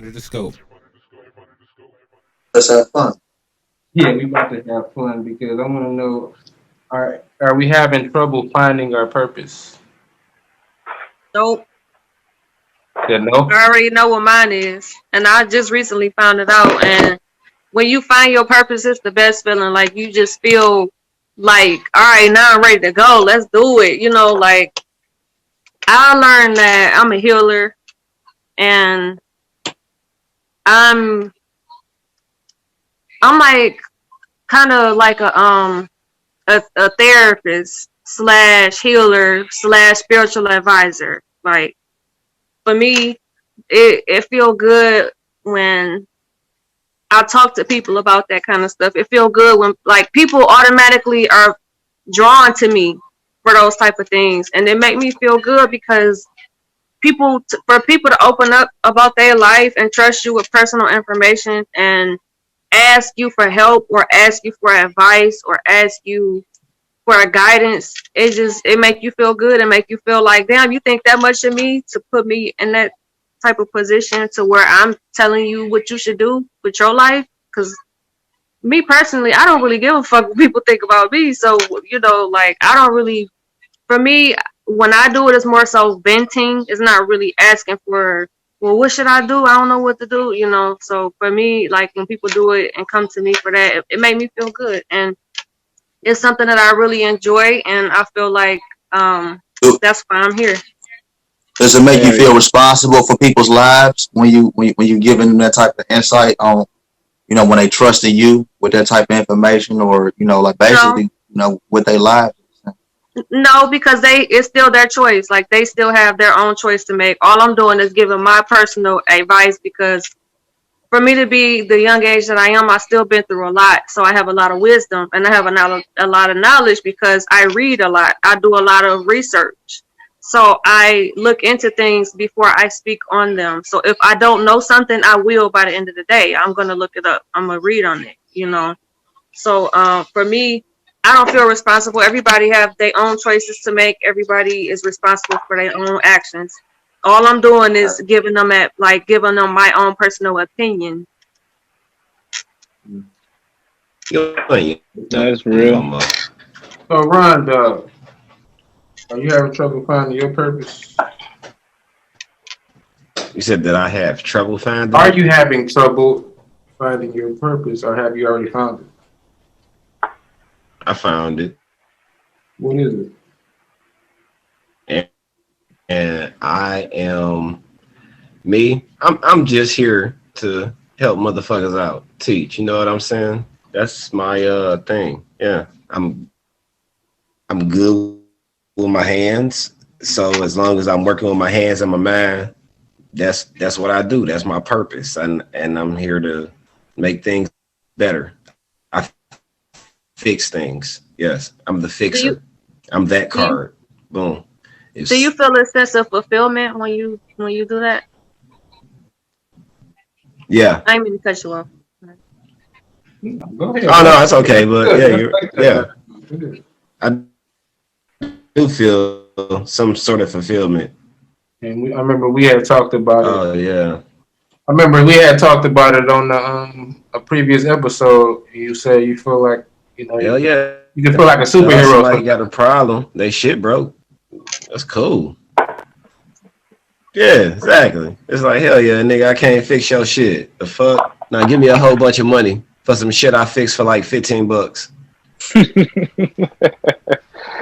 to the scope. Let's have fun. Yeah, we about to have fun because I want to know: are we having trouble finding our purpose? Nope. Yeah, no. I already know what mine is. And I just recently found it out. And when you find your purpose, it's the best feeling. Like you just feel like, all right, now I'm ready to go. Let's do it. You know, like I learned that I'm a healer and I'm I'm like kind of like a therapist slash healer slash spiritual advisor. Like for me, it feel good when I talk to people about that kind of stuff. It feel good when like people automatically are drawn to me for those type of things, and it make me feel good because for people to open up about their life and trust you with personal information and ask you for help or ask you for advice or ask you for a guidance, it make you feel good and make you feel like, damn, you think that much of me to put me in that type of position to where I'm telling you what you should do with your life. Because me personally, I don't really give a fuck what people think about me. So, you know, like I don't really, for me, when I do it, it's more so venting. It's not really asking for, well, what should I do? I don't know what to do, you know. So for me, like when people do it and come to me for that, it made me feel good. And it's something that I really enjoy. And I feel like that's why I'm here. Does it make you Yeah, feel responsible for people's lives when you giving them that type of insight on, when they trusted you with that type of information, or like No, basically with their lives? no, because it's still their choice. Like they still have their own choice to make. All I'm doing is giving my personal advice because for me to be the young age that I am, I still been through a lot. So I have a lot of wisdom and I have a lot of knowledge because I read a lot. I do a lot of research. So I look into things before I speak on them. So if I don't know something, I will by the end of the day. I'm gonna look it up. I'm gonna read on it, you know. So for me, I don't feel responsible. Everybody have their own choices to make. Everybody is responsible for their own actions. All I'm doing is giving them my own personal opinion. you ain't That's no real. more. So, Ron, are you having trouble finding your purpose? You said that I have trouble finding Are it. you having trouble finding your purpose, or have you already found it? I found it, What is it? and, and I am me. I'm just here to help motherfuckers out, teach. You know what I'm saying? That's my thing. Yeah, I'm good with my hands. So as long as I'm working with my hands and my mind, that's what I do. That's my purpose, and I'm here to make things better. I fix things. Yes, I'm the Do you fixer. I'm that do you card. Boom. do you It's feel a sense of fulfillment when you do that? yeah. I didn't mean to cut you off. Go ahead, Oh bro. no, it's okay. But Good. yeah, That's you're like yeah. that. Good. I do feel some sort of fulfillment. And I remember we had talked about it. Oh yeah. I remember we had talked about it on a previous episode. You said you feel like Hell yeah. you can feel like a superhero Somebody got sometimes. a problem. They shit broke. That's cool. Yeah, exactly. It's like hell yeah, nigga. I can't fix your shit. The fuck? Now give me a whole bunch of money for some shit I fixed for like $15.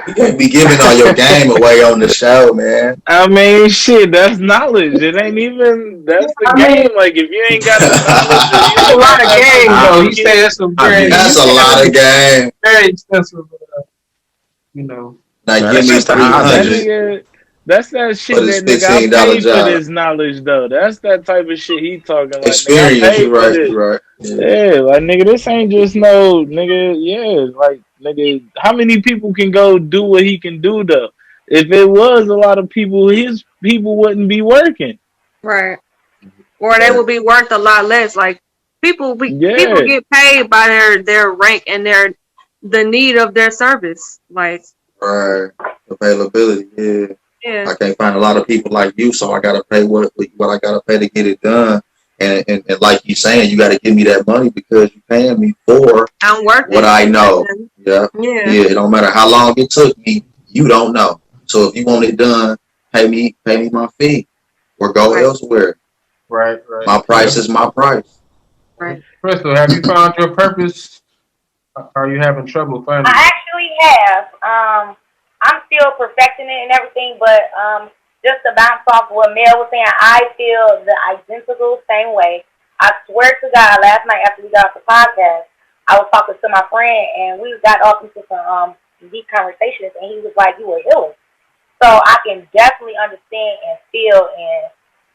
You can't be giving all your game away on the show, man. I mean, shit, that's knowledge. It ain't even, that's the I mean, game. Like, if you ain't got the knowledge or you that's a ain't got lot of that game though. He certificate, said that's a I very mean, you That's a said that's lot a of game. very expensive. You know, Now nah, give that's me just the three that object. hundred nigga, that's that for shit this that nigga, I $15 paid for job. this knowledge, though. That's that type of shit he talking like, nigga, I Experience, paid you're for right, this. you're right. Yeah. Yeah, like, nigga, this ain't just no, nigga, yeah, like, nigga, how many people can go do what he can do, though? If it was a lot of people, his people wouldn't be working. Right. Or they Right. will be worth a lot less. Like people Yeah. get paid by their rank and the need of their service. Like Right. Availability, yeah. yeah. I can't find a lot of people like you, so I gotta pay what I gotta pay to get it done. And like you saying, you got to give me that money because you paying me for I'm worth what it. I know. Yeah, Yeah. yeah. It don't matter how long it took me. You don't know. So if you want it done, pay me my fee, or go Right. elsewhere. Right, right. My price is my price. Right. Crystal, have you found your purpose? Are you having trouble finding I it? actually have. I'm still perfecting it and everything, but just to bounce off what Mel was saying, I feel the identical same way. I swear to God, last night after we got off the podcast, I was talking to my friend and we got off into some deep conversations, and he was like, "You were healing." So I can definitely understand and feel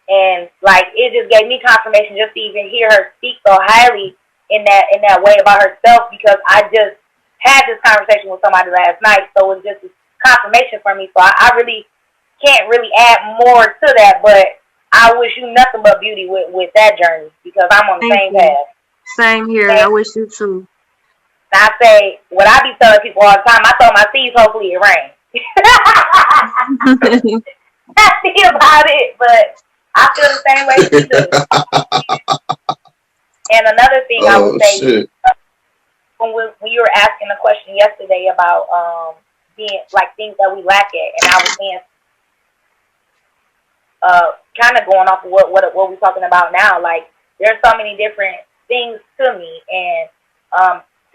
and like it just gave me confirmation just to even hear her speak so highly in that way about herself, because I just had this conversation with somebody last night, so it was just confirmation for me. So I really can't really add more to that, but I wish you nothing but beauty with that journey, because I'm on the Thank same you. path. Same here. And I wish you too. I say what I be telling people all the time. I throw my seeds, hopefully it rains. That's about it, but I feel the same way she does. And another thing I would Oh say, shit! when you were asking the question yesterday about being like things that we lack at, and I was saying kind of going off of what we're talking about now. Like there's so many different things to me, and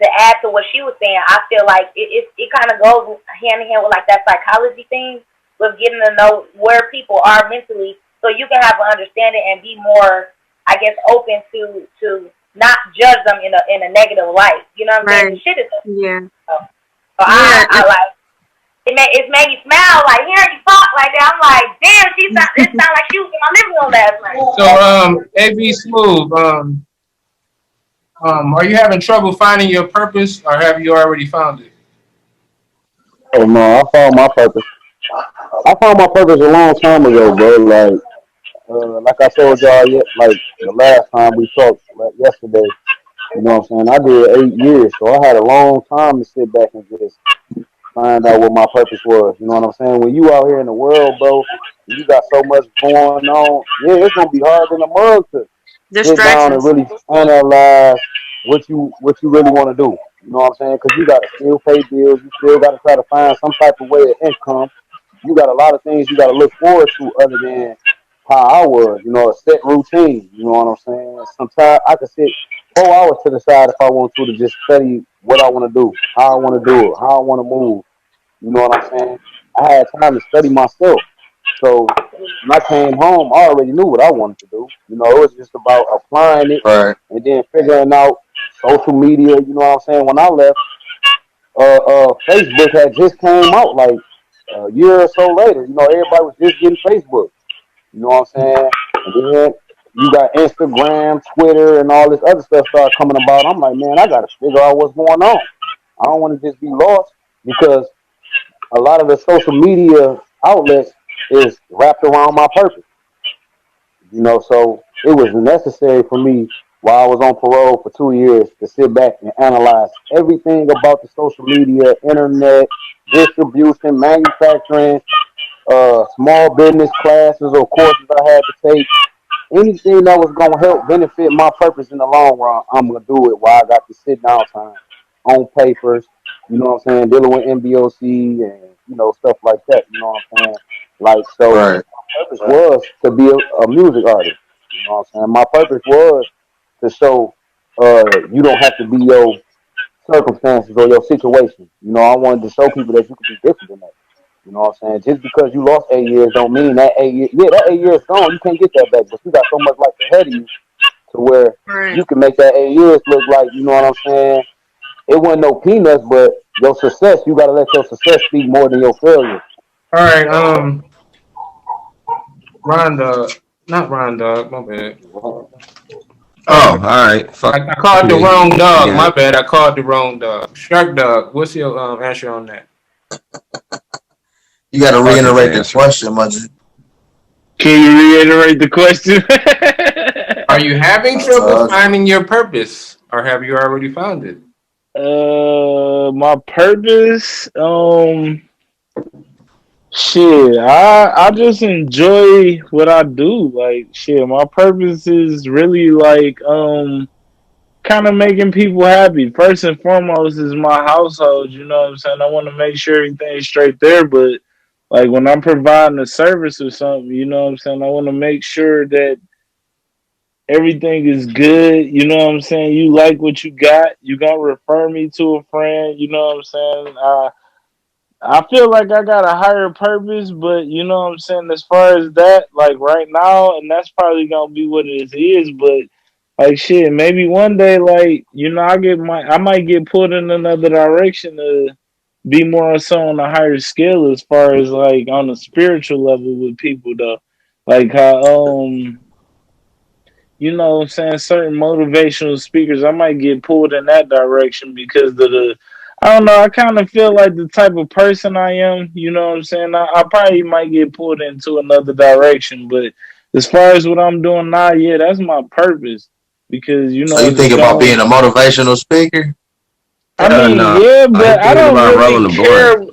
to add to what she was saying, I feel like it kind of goes hand in hand with like that psychology thing, with getting to know where people are mentally, so you can have an understanding and be more, I guess, open to not judge them in a negative light. You know what I'm saying? The Right. shit is Yeah. so Yeah. I like it made me smile, like hearing you talk like that. I'm like, damn, it sounded like she was in my living room last night. So, AB Smooth, are you having trouble finding your purpose, or have you already found it? Oh no, I found my purpose. I found my purpose a long time ago, bro. Like I told y'all, like the last time we talked, like yesterday. You know what I'm saying? I did 8 years, so I had a long time to sit back and just find out what my purpose was. You know what I'm saying? When you out here in the world, bro, you got so much going on. Yeah, it's gonna be hard in the mug to sit down and Distractions. really analyze what you really want to do. You know what I'm saying? Because you got to still pay bills. You still got to try to find some type of way of income. You got a lot of things you got to look forward to other than how I was. You know, a set routine. You know what I'm saying? Sometimes I could sit 4 hours to the side if I want to just study what I want to do, how I want to do it, how I want to move. You know what I'm saying? I had time to study myself. So when I came home, I already knew what I wanted to do. You know, it was just about applying it Right, and then figuring out social media. You know what I'm saying? When I left, Facebook had just came out like a year or so later. You know, everybody was just getting Facebook. You know what I'm saying? And then you got Instagram, Twitter, and all this other stuff started coming about. I'm like, man, I got to figure out what's going on. I don't want to just be lost because a lot of the social media outlets is wrapped around my purpose. You know, so it was necessary for me while I was on parole for 2 years to sit back and analyze everything about the social media, internet, distribution, manufacturing, small business classes or courses I had to take. Anything that was gonna help benefit my purpose in the long run, I'm gonna do it while I got the sit down time on papers. You know what I'm saying? Dealing with MBOC and stuff like that. You know what I'm saying? Like so, right, purpose was to be a music artist. You know what I'm saying? My purpose was to show you don't have to be your circumstances or your situation. You know, I wanted to show people that you could be different than that. You know what I'm saying? Just because you lost 8 years don't mean that 8 years. Yeah, that 8 years gone. You can't get that back. But you got so much life ahead of you to where Right. you can make that 8 years look like, you know what I'm saying? It wasn't no peanuts, but your success, you got to let your success speak more than your failure. All right, Ron Dog, not Ron Dog, my bad. Oh, Uh, all right. Fuck I called the me. wrong You dog. got My it. bad. I called the wrong dog. Shark Dog. What's your answer on that? you got to Fuck his reiterate the answer. question, Muggsy. Can you reiterate the question? Are you having trouble Uh, finding your purpose, or have you already found it? My purpose, Shit, I just enjoy what I do. Like shit, my purpose is really like kind of making people happy. First and foremost is my household, you know what I'm saying? I want to make sure everything's straight there, but like when I'm providing a service or something, you know what I'm saying? I want to make sure that everything is good, you know what I'm saying? You like what you got, you gonna refer me to a friend, you know what I'm saying? I feel like I got a higher purpose, but you know what I'm saying? As far as that, like right now, and that's probably gonna be what it is, but like shit, maybe one day, like, you know, I might get pulled in another direction to be more so on a higher scale as far as like on a spiritual level with people though. Like how you know what I'm saying, certain motivational speakers, I might get pulled in that direction because of the, I don't know, I kind of feel like the type of person I am, you know what I'm saying? I probably might get pulled into another direction, but as far as what I'm doing now, yeah, that's my purpose because, you So know, you just think about being going, a motivational speaker? I Hell mean, no. yeah, He but thinking about rolling the blunt.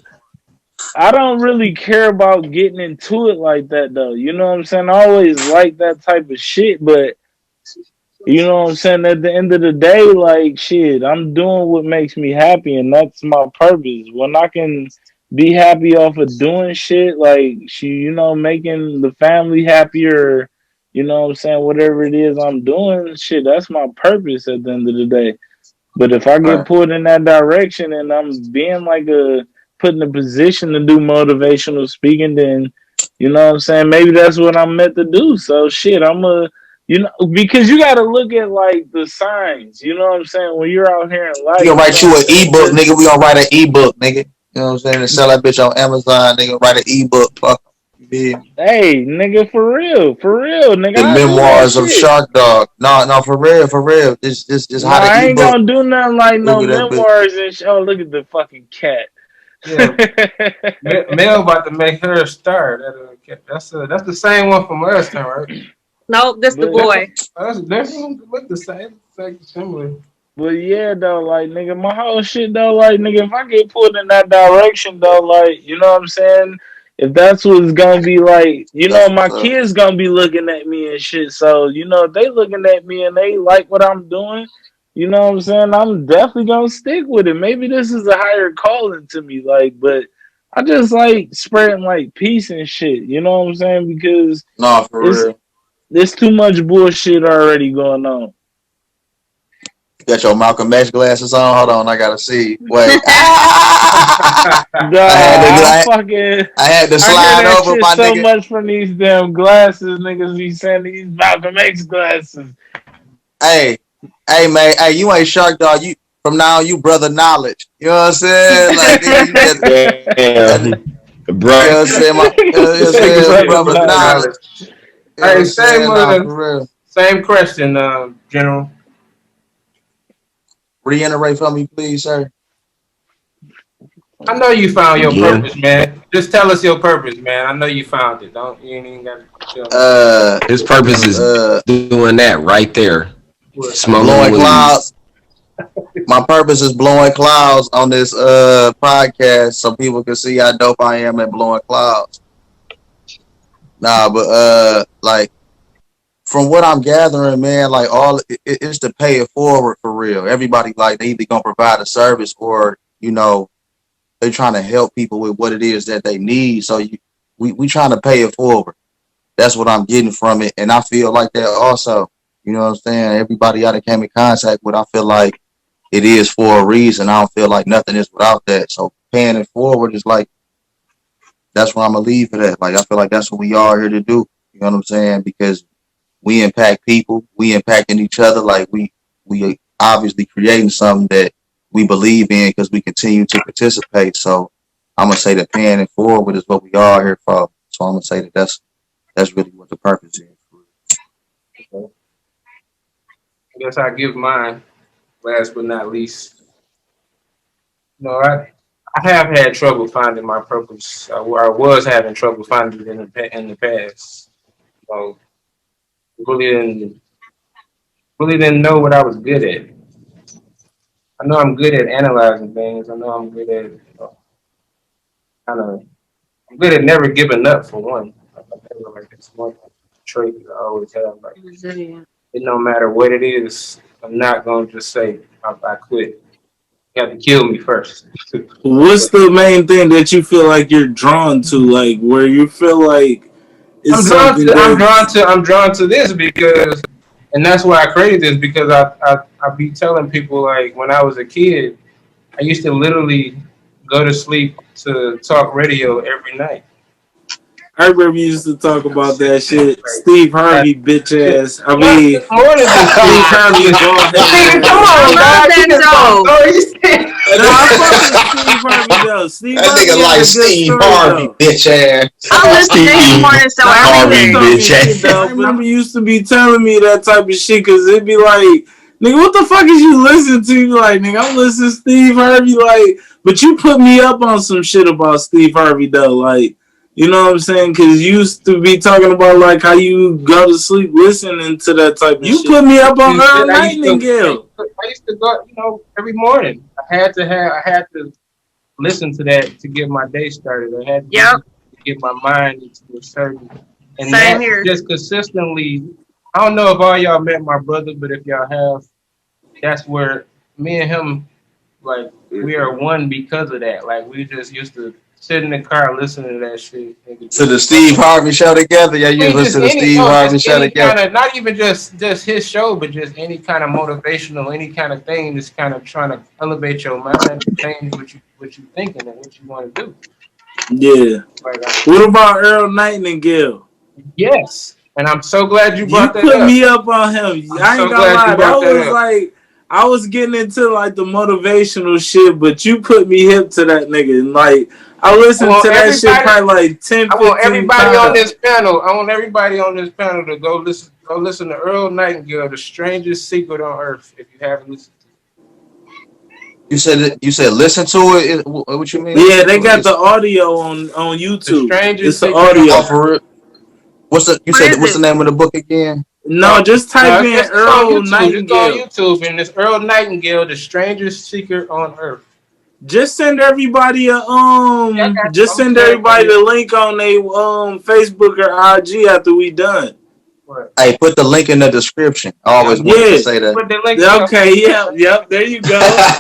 I don't really care about getting into it like that though. You know what I'm saying? I always like that type of shit, but you know what I'm saying? At the end of the day, like shit, I'm doing what makes me happy, and that's my purpose. When I can be happy off of doing shit, like she, you know, making the family happier, you know what I'm saying? Whatever it is I'm doing, shit, that's my purpose at the end of the day. But if I get Right. pulled in that direction and I'm being like a put in a position to do motivational speaking, then you know what I'm saying? Maybe that's what I'm meant to do. So shit, I'm a, you know, because you got to look at like the signs. You know what I'm saying? When you're out here in We life, gonna you write know what you I'm an saying? ebook, nigga. We gonna write an ebook, nigga. You know what I'm saying? And sell that bitch on Amazon, nigga. Write an ebook. Fuck. You feel me? Hey, nigga, for real, nigga, The I do that memoirs of shit. Shark Dog. No, no, for real, for real. This No, how the I ain't ebook. gonna do nothing like Look no at that bitch. memoirs and shit. Oh, look at the fucking cat. Yeah, Mel about to make her a star. That's the same one from last time, right? Nope, that's the but Different. boy. That's different. Look the same. It's like similar. But yeah, though, like nigga, my whole shit though, like nigga, if I get pulled in that direction though, like you know what I'm saying, if that's what's gonna be like, you know, That's my what's up. kids gonna be looking at me and shit. So you know, if they looking at me and they like what I'm doing, you know what I'm saying, I'm definitely gonna stick with it. Maybe this is a higher calling to me, like, but I just like spreading like peace and shit. You know what I'm saying? Because No, for it's real. there's too much bullshit already going on. You got your Malcolm X glasses on. Hold on, I gotta see. Wait. Ah! Duh, I had to. I fucking I had to I hear slide that over shit my so nigga. much from these damn glasses, niggas be saying these Malcolm X glasses. Hey, hey, man. Hey, you ain't Shark Dog. You from now on, you brother knowledge. You know what I'm saying? Like, nigga, you better. Yeah, You know what bro. I'm saying? My, you know what I'm Nigga saying? said Brother Brother brother knowledge. knowledge. knowledge. You know what Hey, I'm saying? Nah, for real. same question, General. Reiterate for me, please, sir. I know you found your Again, purpose, man. Just tell us your purpose, man. I know you found it. Don't you ain't even got to tell us. Uh, his purpose is uh, doing that right there, What? smoking blowing weed. clouds. My purpose is blowing clouds on this podcast so people can see how dope I am at blowing clouds. Nah, but like from what I'm gathering, man, like it's to pay it forward for real. Everybody like they either gonna provide a service or they trying to help people with what it is that they need. So we trying to pay it forward. That's what I'm getting from it, and I feel like that also. You know what I'm saying? Everybody I done came in contact with, I feel like it is for a reason. I don't feel like nothing is without that. So paying it forward is like that's where I'm gonna leave it at. Like I feel like that's what we are here to do. You know what I'm saying? Because we impact people, we impacting each other. Like we obviously creating something that we believe in because we continue to participate. So I'm gonna say that paying it forward is what we are here for. So I'm gonna say that that's really what the purpose is. I guess I give mine. Last but not least, no, I have had trouble finding my purpose. I was having trouble finding it in the past. So really didn't really didn't know what I was good at. I know I'm good at analyzing things. I know I'm good at kind of I'm good at never giving up for one. Like it's one trait that I always have. Like Resilient. it no matter what it is, I'm not gonna just say I quit. You have to kill me first. What's the main thing that you feel like you're drawn to, like where you feel like it's something that I'm drawn to this because, and that's why I created this because I be telling people like when I was a kid, I used to literally go to sleep to talk radio every night. I remember you used to talk about Shit, that shit. like, Steve that Harvey, bitch shit. ass. I Not mean, just more than just Steve Steve. Harvey, bald Steve, headed come ass. I on, love dog. You that just don't show. know these things. No, I fuck with Steve Harvey though. Steve That Harvey nigga had like a good Steve story Harvey, though. bitch ass. I listen to his Steve morning show Now I every ain't Harvey, just day. talking bitch shit ass. though. I remember you used to be telling me that type of shit because it'd be like, nigga, what the fuck is you listening to? You like, nigga, I'm listening to Steve Harvey, like, but you put me up on some shit about Steve Harvey though, like, you know what I'm saying? Because you used to be talking about like how you go to sleep listening to that type of You shit. You put me up on Earl I used to, Nightingale. I used to go, every morning. I had to listen to that to get my day started. I had to Yep. listen to get my mind into a certain, and Same that here. just consistently. I don't know if all y'all met my brother, but if y'all have, that's where me and him, like, we are one because of that. Like, we just used to sit in the car listening to that shit. And To just the Steve Harvey show together. Yeah, I you mean, listen just to the any Steve no, Harvey just show any together. kind of not even just his show, but just any kind of motivational, any kind of thing that's kind of trying to elevate your mind, change what you thinking and what you want to do. Yeah. Like, What about Earl Nightingale? yes, and I'm so glad you You brought that put up. me up on him. I'm I ain't so gonna glad you lie. That brought that was up. like I was getting into like the motivational shit, but you put me hip to that nigga. And like I I listened want to that shit everybody. probably like 10, I want 15 everybody on times. this panel. I want everybody on this panel to go listen to Earl Nightingale, "The Strangest Secret on Earth." If you haven't listened to You said listen to it. What you mean? Yeah, Listen they to it. got the It's audio on "The YouTube. It's Strangest the Secret on off audio. Earth." for it. What's the? You What said is what's the it? name of the book again? No, just type No, in it's on Earl YouTube. Just go on Nightingale. YouTube, and it's Earl Nightingale, "The Strangest Secret on Earth." Just send everybody a Yeah, I got you. just I'm gonna send tell everybody everybody the link on their Facebook or IG after we done. what. Hey, put the link in the description. I Yeah, always I'm put wanted to Yeah. say that. put the link. Yeah, Yeah, I'm okay, yep, there you go.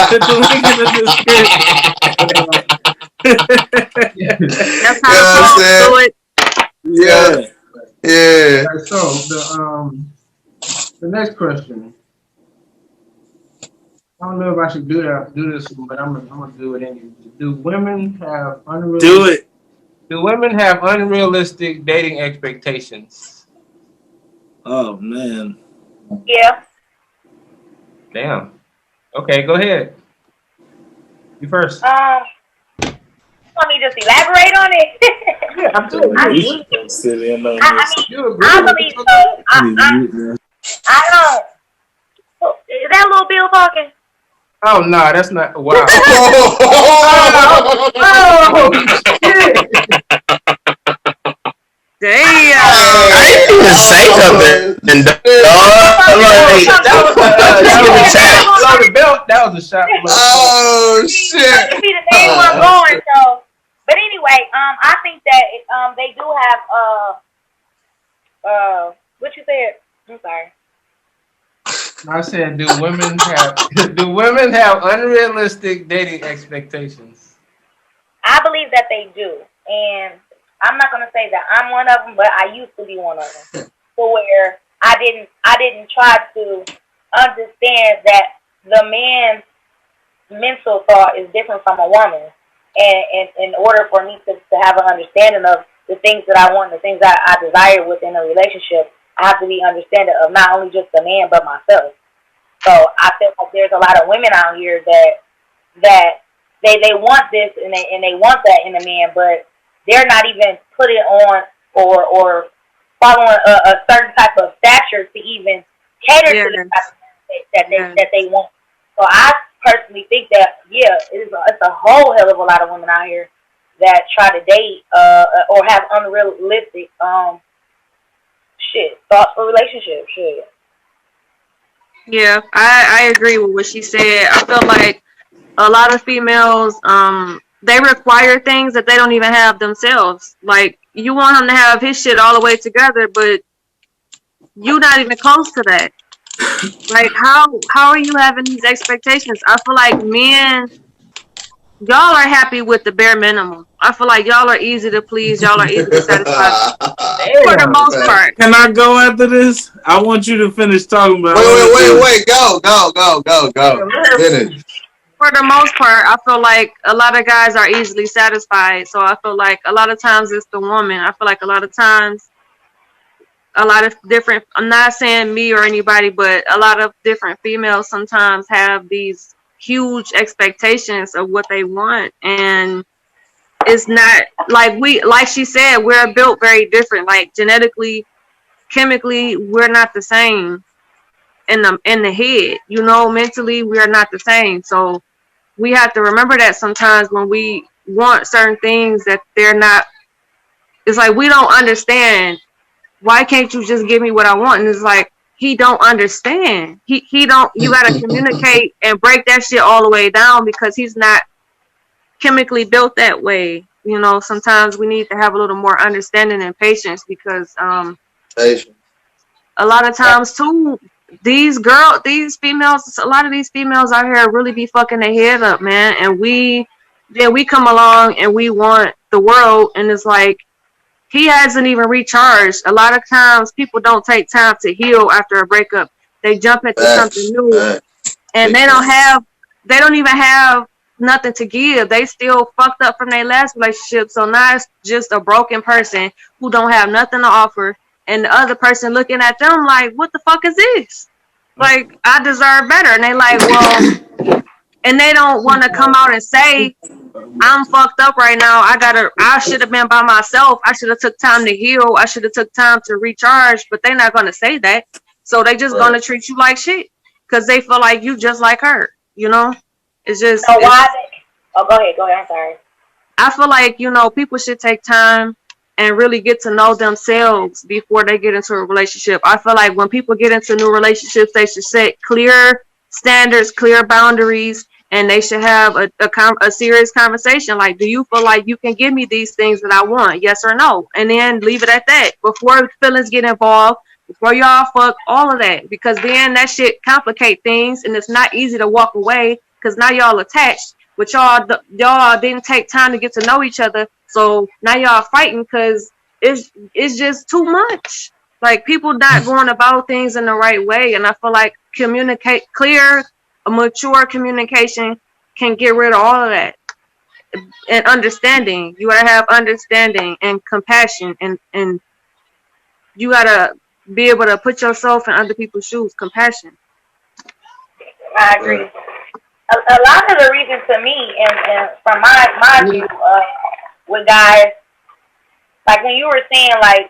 Put the link in the description. yeah. That's You how the know what I'm pros saying? do it. Yeah, Yeah. yeah. All right, so the next question. I don't know if I should do this one, but I'm gonna do it anyway. Do it. Do women have unrealistic dating expectations? Oh man. Yeah. Damn. Okay, go ahead. You first. Want me to just elaborate on it? Yeah, Damn, I you absolutely. should come sit in on I this. mean, You agree I with believe it? so. I need to mute that. I don't. Is that little Bill talking? Oh no, that's not. Wow. Oh Oh, shit. Damn. I hey, didn't even say nothing, dog. Like That was a attack. shot below the belt. That was a shot below the belt. oh That shit. could be the name where I'm going. So, but anyway, I think that they do have what you said. I'm sorry. I said, do women have unrealistic dating expectations? I believe that they do, and I'm not gonna say that I'm one of them, but I used to be one of them. To where I didn't try to understand that the man's mental thought is different from a woman, and in order for me to have an understanding of the things that I want, the things that I desire within a relationship, I have to be understanding of not only just the man but myself. So I feel like there's a lot of women out here that they want this and they want that in a man, but they're not even putting on or following a certain type of stature to even cater to the type of man that they want. So I personally think that it's a whole hell of a lot of women out here that try to date or have unrealistic thoughts for relationships. Shit. Yeah, I agree with what she said. I feel like a lot of females they require things that they don't even have themselves. Like, you want him to have his shit all the way together, but you're not even close to that. Like, how are you having these expectations? I feel like men, y'all are happy with the bare minimum. I feel like y'all are easy to please. Y'all are easy to satisfy for the Damn. most part. Can I go after this? I want you to finish talking, but I want Wait. Go. Damn, let her Finish. finish. For the most part, I feel like a lot of guys are easily satisfied. So I feel like a lot of times it's the woman. I feel like a lot of times, a lot of different, I'm not saying me or anybody, but a lot of different females sometimes have these huge expectations of what they want. And it's not like like she said, we're built very different. Like, genetically, chemically, we're not the same in the head. Mentally, we are not the same. So we have to remember that sometimes when we want certain things that they're not, it's like we don't understand. Why can't you just give me what I want? And it's like, he don't understand. He don't, you gotta communicate and break that shit all the way down because he's not chemically built that way. Sometimes we need to have a little more understanding and patience because a lot of times too, these females, a lot of these females out here really be fucking their head up, man. And then we come along and we want the world, and it's like, he hasn't even recharged. A lot of times people don't take time to heal after a breakup. They jump into something new, and they don't even have nothing to give. They still fucked up from their last relationship. So now it's just a broken person who don't have nothing to offer, and the other person looking at them like, what the fuck is this? Like, I deserve better. And they like, well, and they don't want to come out and say, I'm fucked up right now. I should have been by myself. I should have took time to heal. I should have took time to recharge, but they're not going to say that. So they just going to treat you like shit because they feel like you just like her. It's just. So why? Oh, go ahead. I'm sorry. I feel like, people should take time and really get to know themselves before they get into a relationship. I feel like when people get into new relationships, they should set clear standards, clear boundaries, and they should have a serious conversation. Like, do you feel like you can give me these things that I want? Yes or no? And then leave it at that before feelings get involved, before y'all fuck, all of that. Because then that shit complicate things, and it's not easy to walk away because now y'all attached. But y'all didn't take time to get to know each other, so now y'all fighting because it's just too much. Like, people not going about things in the right way, and I feel like a mature communication can get rid of all of that. And understanding, you gotta have understanding and compassion, and you gotta be able to put yourself in other people's shoes. Compassion. I agree. A lot of the reasons to me, and from my view, with guys, like when you were saying, like,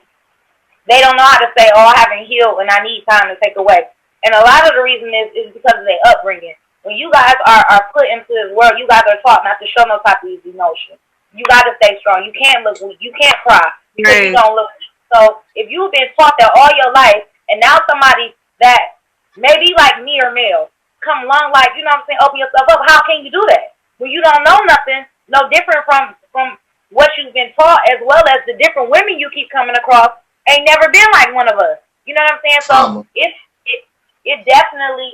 they don't know how to say, oh, I haven't healed and I need time to take away. And a lot of the reason is because of their upbringing. When you guys are put into this world, you guys are taught not to show no type of emotion. You got to stay strong. You can't look weak. You can't cry because you don't look weak. So if you've been taught that all your life, and now somebody that maybe like me or male come along, like, you know what I'm saying, open yourself up, how can you do that? When you don't know nothing, no different from what you've been taught, as well as the different women you keep coming across ain't never been like one of us. You know what I'm saying? So it definitely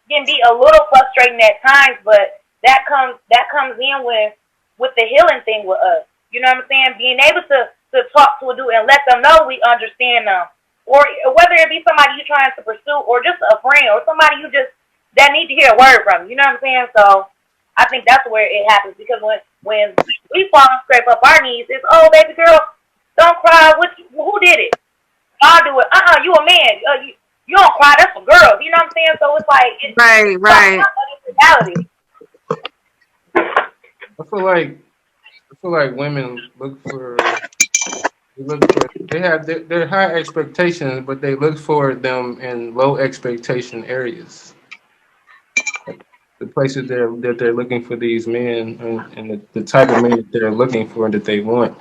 can be a little frustrating at times, but that comes in with the healing thing with us. You know what I'm saying? Being able to talk to a dude and let them know we understand them. Or whether it be somebody you're trying to pursue or just a friend or somebody that need to hear a word from you. You know what I'm saying? So I think that's where it happens, because when we fall and scrape up our knees, it's, oh, baby girl, don't cry. Who did it? I'll do it. You a man. You don't cry. That's for girls. You know what I'm saying? So it's like, it's Right. reality. I feel like women they have their high expectations, but they look for them in low expectation areas. The places that they're looking for these men, and the type of men that they're looking for and that they want,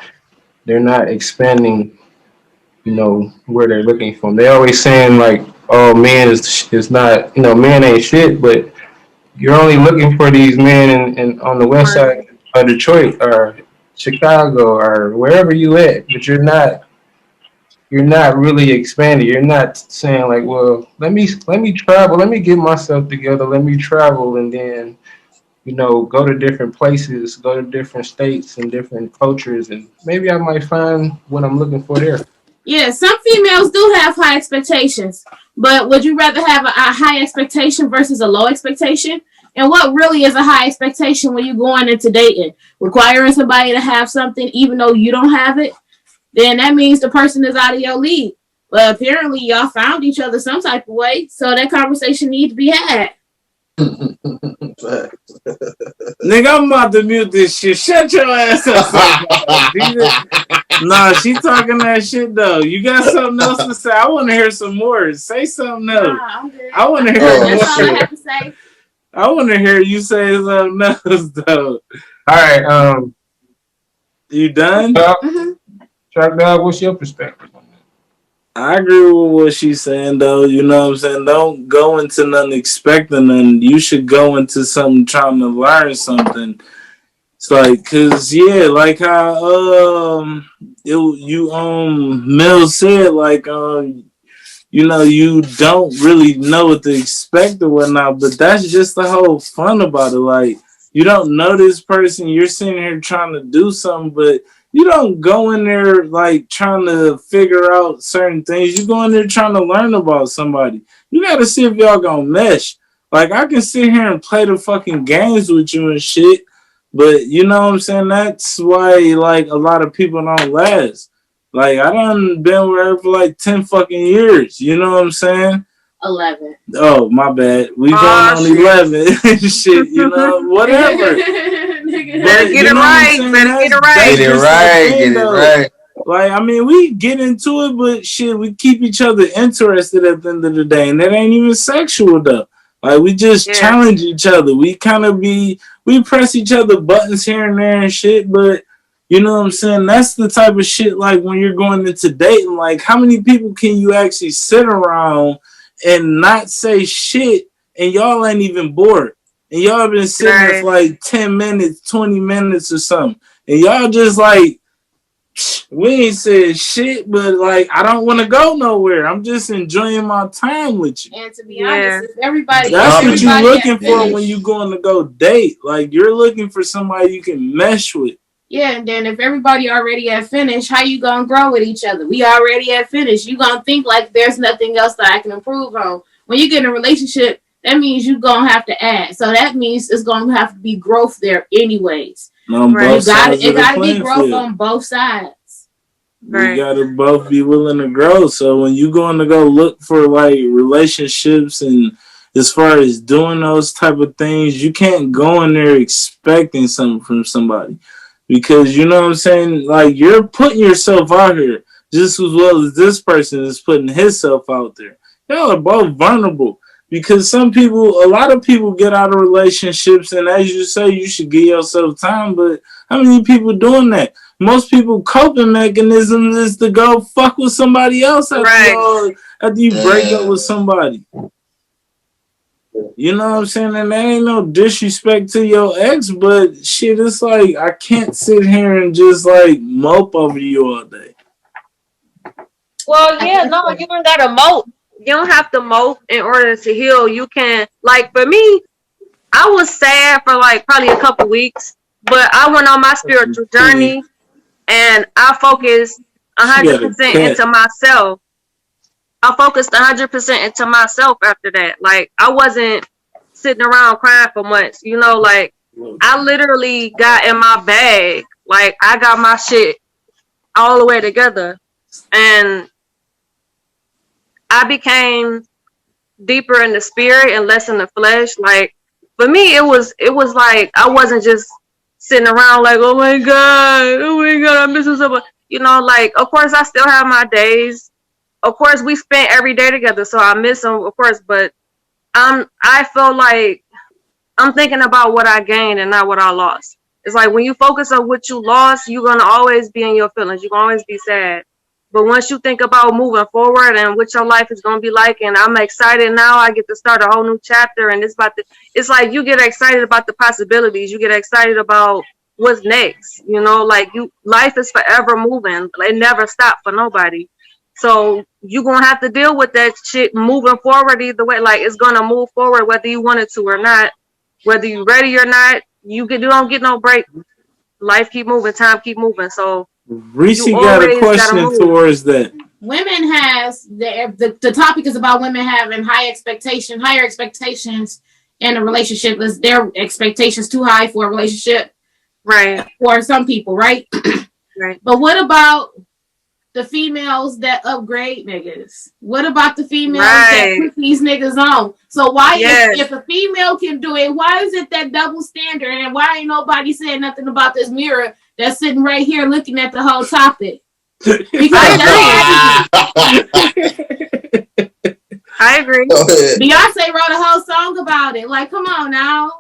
they're not expanding, where they're looking from. They always saying like, oh, man is not, men ain't shit, but you're only looking for these men in on the west side Detroit or Chicago or wherever you at, but you're not really expanding. You're not saying like, well, let me travel, let me get myself together, let me travel, and then go to different places, go to different states and different cultures, and maybe I might find what I'm looking for there. Yeah, some females do have high expectations, but would you rather have a high expectation versus a low expectation? And what really is a high expectation when you're going into dating? Requiring somebody to have something even though you don't have it? Then that means the person is out of your league. But apparently y'all found each other some type of way, so that conversation needs to be had. Nigga, I'm about to mute this shit. Shut your ass up. Nah, she talking that shit though. You got something else to say? I want to hear some more. Say something else. Nah, I'm good. I want to hear That's more. all I have to say. I want to hear you say something else though. All right, You done? Track Dog, what's your perspective on that? I agree with what she's saying though. You know what I'm saying? Don't go into nothing expecting nothing. You should go into something trying to learn something. It's like, cause yeah, like how Mel said, like you don't really know what to expect or whatnot, but that's just the whole fun about it. Like, you don't know this person, you're sitting here trying to do something, but you don't go in there like trying to figure out certain things. You go in there trying to learn about somebody. You gotta see if y'all gonna mesh. Like, I can sit here and play the fucking games with you and shit, but you know what I'm saying? That's why like a lot of people don't last. Like, I done been with her for like 10 fucking years. You know what I'm saying? 11. Oh, my bad. We going on shit. 11. Shit, whatever. Better get it right. Better get it right. Get it right. Get it right. Like, I mean, we get into it, but shit, we keep each other interested at the end of the day. And that ain't even sexual, though. Like, we just challenge each other. We kind of we press each other buttons here and there and shit, but you know what I'm saying? That's the type of shit, like, when you're going into dating, like, how many people can you actually sit around and not say shit and y'all ain't even bored? And y'all been sitting there for like 10 minutes, 20 minutes or something. And y'all just like, we ain't said shit, but like, I don't want to go nowhere. I'm just enjoying my time with you. And to be honest, if everybody, that's what you're looking for when you're going to go date. Like, you're looking for somebody you can mesh with. Yeah, and then if everybody already at finish, how you gonna grow with each other? We already at finish. You gonna think like there's nothing else that I can improve on. When you get in a relationship, that means you gonna have to add. So that means it's gonna have to be growth there anyways. It gotta be growth on both sides. We gotta both be willing to grow. So when you going to go look for like relationships and as far as doing those type of things, you can't go in there expecting something from somebody. Because, you know what I'm saying? Like, you're putting yourself out here just as well as this person is putting himself out there. Y'all are both vulnerable. Because a lot of people get out of relationships, and as you say, you should give yourself time. But how many people doing that? Most people coping mechanism is to go fuck with somebody else after you break up with somebody. You know what I'm saying? And there ain't no disrespect to your ex, but shit, it's like, I can't sit here and just like mope over you all day. Well, yeah, no, you don't gotta mope. You don't have to mope in order to heal. You can, like, for me, I was sad for like probably a couple weeks, but I went on my spiritual journey and I focused 100% into myself. I focused 100% into myself after that. Like, I wasn't sitting around crying for months. You know, like, I literally got in my bag. Like, I got my shit all the way together. And I became deeper in the spirit and less in the flesh. Like, for me, it was like I wasn't just sitting around like, oh my God, I'm missing somebody. You know, like, of course, I still have my days. Of course, we spent every day together, so I miss him, of course. But I feel like I'm thinking about what I gained and not what I lost. It's like when you focus on what you lost, you're gonna always be in your feelings. You're gonna always be sad. But once you think about moving forward and what your life is gonna be like, and I'm excited now, I get to start a whole new chapter, and it's like you get excited about the possibilities. You get excited about what's next. You know, like life is forever moving. It never stops for nobody. So you gonna have to deal with that shit moving forward either way. Like it's gonna move forward whether you want it to or not, whether you ready or not. You don't get no break. Life keep moving, time keep moving. So Reese you got a always gotta question move. towards that. Women has the topic is about women having higher expectations in a relationship. Is their expectations too high for a relationship? Right. For some people, right? Right. But what about the females that upgrade niggas? What about the females that put these niggas on? So why, if a female can do it, why is it that double standard? And why ain't nobody saying nothing about this mirror that's sitting right here looking at the whole topic? Because I agree. Beyonce wrote a whole song about it. Like, come on now.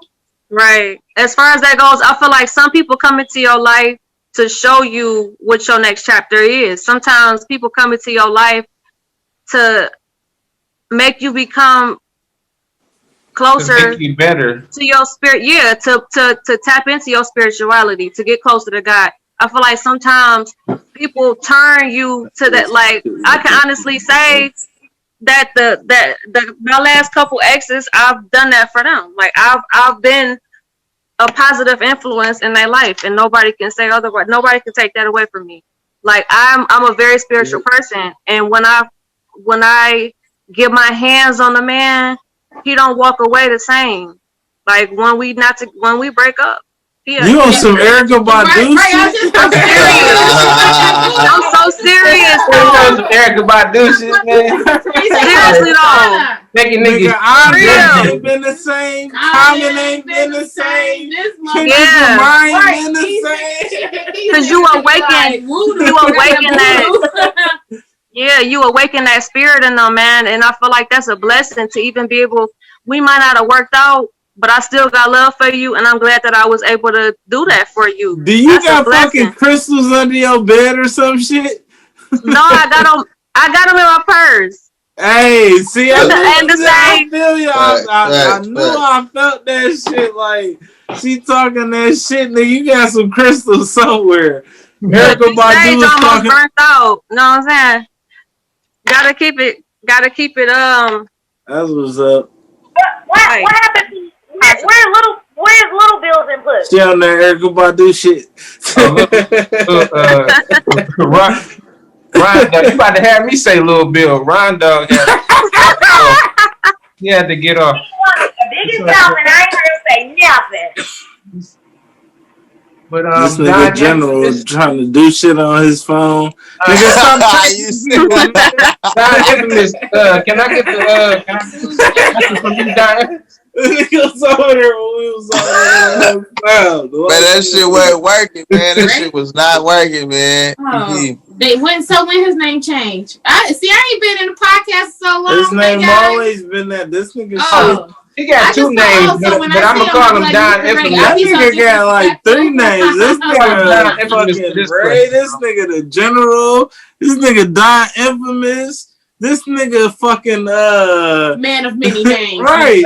Right. As far as that goes, I feel like some people come into your life to show you what your next chapter is. Sometimes people come into your life to make you become closer, to make you better to your spirit. Yeah, to tap into your spirituality, to get closer to God. I feel like sometimes people turn you to that. Like I can honestly say that my last couple exes, I've done that for them. Like I've been a positive influence in their life, and nobody can say otherwise. Nobody can take that away from me. Like I'm a very spiritual person, and when I get my hands on the man, he don't walk away the same. Like when we break up. Yeah, you on some Erykah Badu shit? I'm serious. I'm so serious though. Erykah Badu shit, man. Seriously though. Making niggas Andre ain't been the same. Common ain't been the same. Kendrick Lamar ain't been the same. Cause you awaken that. Yeah, you awaken that spirit in them, man. And I feel like that's a blessing to even be able. We might not have worked out, but I still got love for you, and I'm glad that I was able to do that for you. Do you got fucking crystals under your bed or some shit? No, I got them in my purse. Hey, see, I feel you. I knew I felt that shit. Like she talking that shit, nigga. You got some crystals somewhere. Erykah Badu was talking. Burnt out. You know what I'm saying? Gotta keep it. That's what's up. What happened? Where's Little Bill's input? She on that Erykah Badu shit. Ryan Dog, you about to have me say Lil Bill. Ryan Dog he had to get off. The biggest mouth, and I ain't heard him say nothing. But this nigga General is trying to do shit on his phone. Nigga, stop Infamous. Can I get the from you, Don? Nigga was over there when we was on there. Man, that shit wasn't working, man. That shit was not working, man. When his name changed. I ain't been in the podcast so long. His name always been that. This nigga he got two names, but I'm gonna call him Don Infamous. That nigga got like 3 names. This nigga fucking Ray. This nigga the General. This nigga Don Infamous. This nigga fucking man of many names. Right.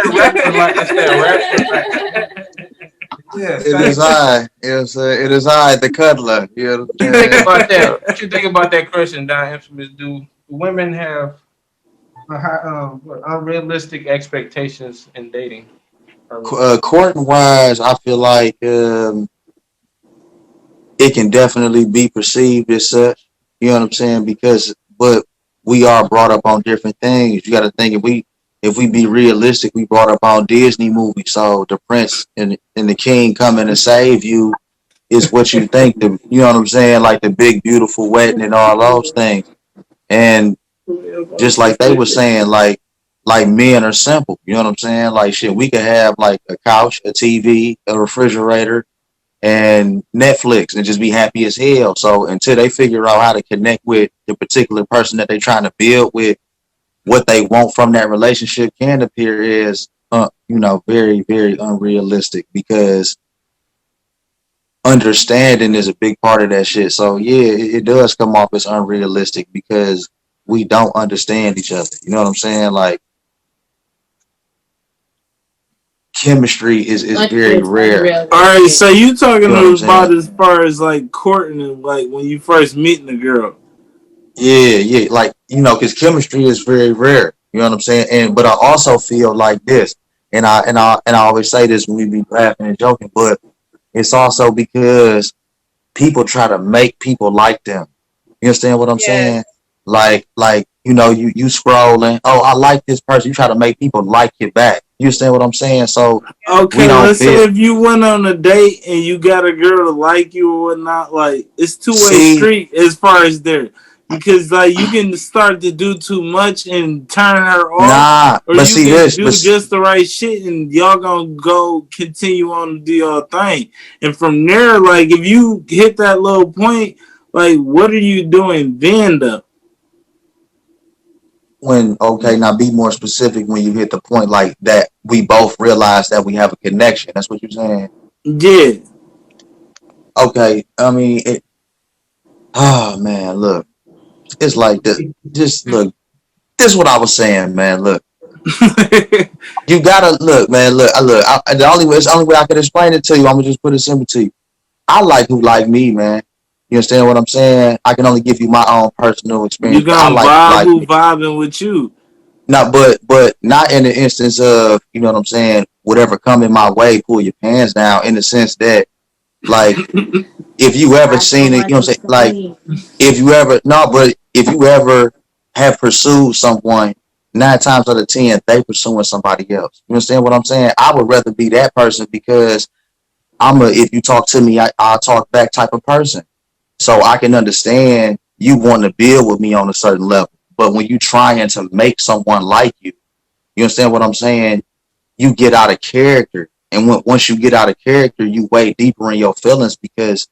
Yeah, it is I. It is I, the cuddler. You know what you think about that? What you think about that question, Don Infamous? Do women have unrealistic expectations in dating? Courting wise, I feel like it can definitely be perceived as such. You know what I'm saying? But we are brought up on different things. You got to think if we be realistic, we brought up on Disney movies. So the prince and the king coming to save you is what you think. You know what I'm saying? Like the big beautiful wedding and all those things. And just like they were saying, like men are simple. You know what I'm saying? Like shit, we could have like a couch, a TV, a refrigerator, and Netflix and just be happy as hell. So until they figure out how to connect with the particular person that they're trying to build with, what they want from that relationship can appear as, very, very unrealistic, because understanding is a big part of that shit. So yeah, it does come off as unrealistic because we don't understand each other. You know what I'm saying? Like chemistry is Much very is rare. unrealistic. All right, so you talking You know what I'm saying? about as far as like courting and like when you first meeting the girl. Yeah, like because chemistry is very rare. You know what I'm saying? And but I also feel like this, and I always say this when we be laughing and joking, but it's also because people try to make people like them. You understand what I'm Yes. saying? Like you scrolling. Oh, I like this person. You try to make people like you back. You understand what I'm saying? So we Okay, don't let's say feel. if you went on a date and you got a girl to like you or whatnot, like it's two-way See, street as far as there. Because like you can start to do too much and turn her off, nah, or but you see can this, do just the right shit and y'all gonna go continue on to do your thing. And from there, like if you hit that little point, like what are you doing then though? when okay, now be more specific when you hit the point like that we both realize that we have a connection. That's what you're saying. Yeah. Okay, I mean, oh man, look, it's like this. Just look, this is what I was saying, man. Look, you gotta look, man. Look. The only way I can explain it to you, I'm gonna just put it simple to you. I like who like me, man. You understand what I'm saying? I can only give you my own personal You experience, but I gonna like who vibe like who me. vibing with you. Not, but not in the instance of you know what I'm saying. Whatever come in my way, pull your pants down. In the sense that, like, if you ever I feel seen it, you like know what I'm saying. Like, explain. if you ever no, but if you ever have pursued someone, 9 times out of 10 they pursuing somebody else. You understand what I'm saying? I would rather be that person because if you talk to me, I'll talk back type of person. So I can understand you want to build with me on a certain level. But when you trying to make someone like you understand what I'm saying? You get out of character. And once you get out of character, you way deeper in your feelings because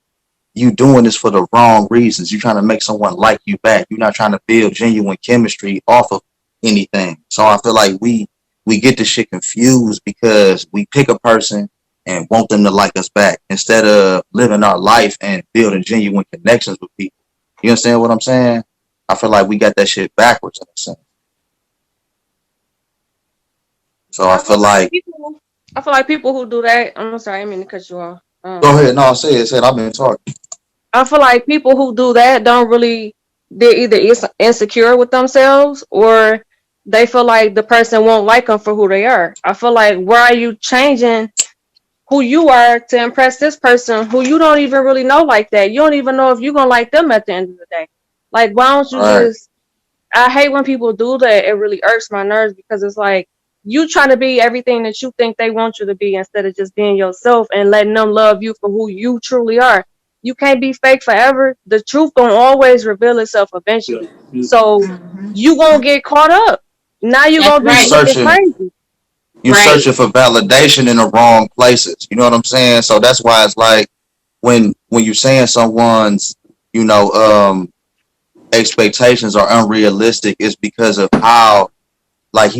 you doing this for the wrong reasons. You're trying to make someone like you back. You're not trying to build genuine chemistry off of anything. So I feel like we get this shit confused because we pick a person and want them to like us back instead of living our life and building genuine connections with people. You understand what I'm saying? I feel like we got that shit backwards in a sense. So I I feel feel like like people. I feel like people who do that. I'm sorry, I didn't mean to cut you off. go ahead. No, say it. I've been talking. I feel like people who do that don't really. They're either insecure with themselves or they feel like the person won't like them for who they are. I feel like why are you changing who you are to impress this person who you don't even really know like that? You don't even know if you're gonna like them at the end of the day. Like, why don't you All right. just I hate when people do that. It really irks my nerves because it's like you trying to be everything that you think they want you to be instead of just being yourself and letting them love you for who you truly are. You can't be fake forever. The truth gonna always reveal itself Yeah. eventually. So you gonna get caught up. Now you That's gonna be You right. looking searching crazy. you Right. searching for validation in the wrong places. You know what I'm saying? So that's why it's like when you're saying someone's you know expectations are unrealistic, it's because of how like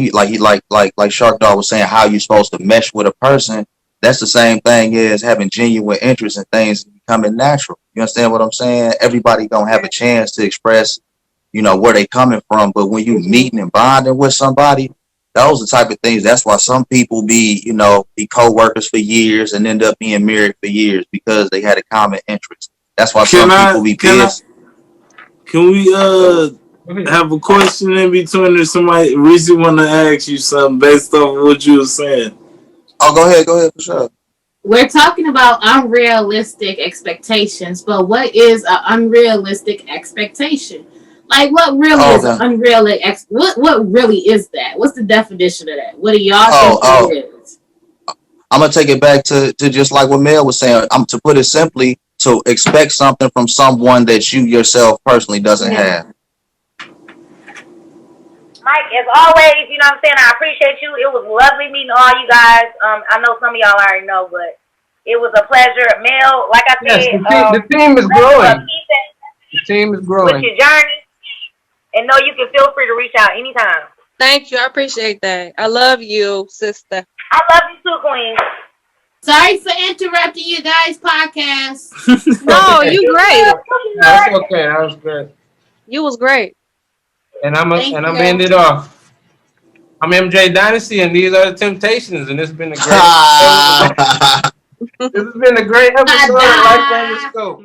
Shark Dog was saying how you're supposed to mesh with a person. That's the same thing as having genuine interest in things becoming natural. You understand what I'm saying? Everybody gonna have a chance to express where they coming from. But when you meeting and bonding with somebody, those are the type of things. That's why some people be co-workers for years and end up being married for years because they had a common interest. That's why Can some I people be can I biz. can we Go ahead. have a question in between or somebody Reese want to ask you something based off what you were saying? Oh, go ahead for sure. We're talking about unrealistic expectations, but what is an unrealistic expectation? Like, what really Oh, is an okay. unrealistic? What really is that? What's the definition of that? What do y'all Oh, think oh. it is? I'm gonna take it back to just like what Mel was saying. I'm to put it simply to expect something from someone that you yourself personally doesn't have. Mike, as always, you know what I'm saying? I appreciate you. It was lovely meeting all you guys. I know some of y'all already know, but it was a pleasure. Mel, like I Yes, said, the team is bless you growing. peace The team is with growing. your journey. And know you can feel free to reach out anytime. Thank you. I appreciate that. I love you, sister. I love you too, Queen. Sorry for interrupting you guys' podcast. No, Okay. you You great. good? You That's good? okay. That was good. You was great. And I'm Thank and I'm you. ending it off. I'm MJ Dynasty, and these are the Temptations, and this has been a great episode. Ha! This has been a great episode of Life on the Scope.